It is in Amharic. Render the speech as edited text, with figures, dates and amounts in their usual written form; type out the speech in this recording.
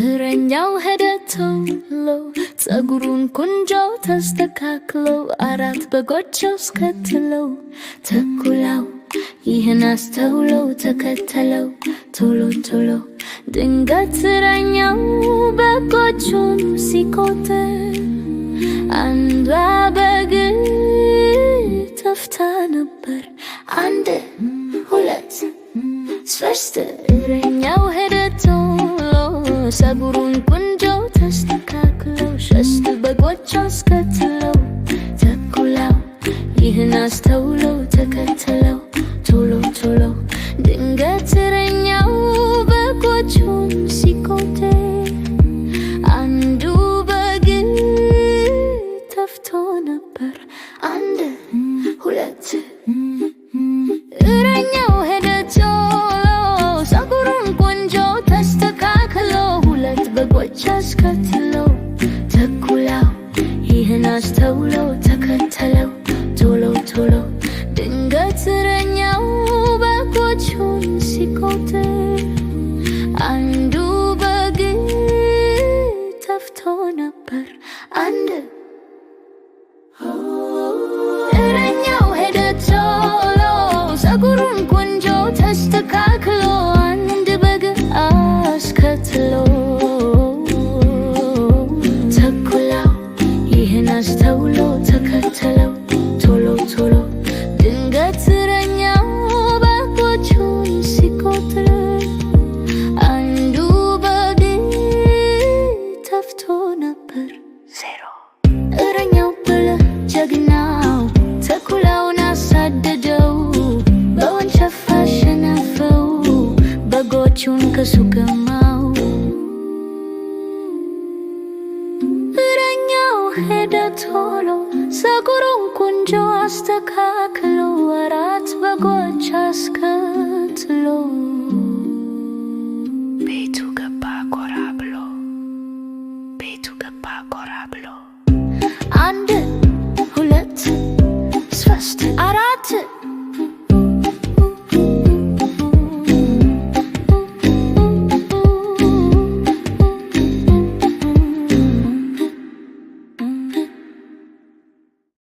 እረኛው ሄደ ቶሎ ፀጉሩን ቆንጆ ተስተካክሎ አራት በጎች አስከትለው ተኩላው ይህን አስተውለው ተከተለው ቶሎ ቶሎ ድንገት እረኛው በጎቹን ሲቆጥር አንዷ በግ ጠፍታ ነበር። አንድ ሁለት ሶስት እረኛው ሄደ ቶሎ ፀጉሩን ቆንጆ ተስተካክለው ሶስት በጎች አስከትለው ተኩላው ይህን አስተውለው ተከተለው ቶሎ ቶሎ ድንገት እረኛው በጎቹን ሲቆጥር አንዱ በግ ጠፍቶ ነበር። አንድ ሁለት እረኛው ሄደ ቶሎ ፀጉሩን ቆንጆ ተስተካክለው ሁለት በጎች አስከትለው ተኩላው ይህን አስተውለው ተከተለው ቶሎ ቶሎ ድንገት እረኛው በጎቹን ሲቆጥር አንዱ በግ ጠፍቶ ነበር። አንድ እረኛው ሄደ ቶሎ ፀጉሩን ቆንጆ ተስተካክሎ አንድ በግ አስከትሎ ተኩላው ይህን አስተውሎ ተከተለው ቶሎ ቶሎ ድንገት እረኛው በጎቹን ሲቆጥር አንዱ በግ ጠፍቶ ነበር። ዜሮ እረኛው ብለ ጀግናው ተኩላውን አሳደደው በወንጨፍ አሸነፈው በጎቹን ከሱ ገማው። እረኛው ሄደ ቶሎ ፀጉሩን ቆንጆ አስተካክሎ አራት በጎች አስከትሎ ቤቱ ገባ ኮራ ብሎ ቤቱ ገባ ኮራ ብሎ አንድ ሁለት ሶስት አራት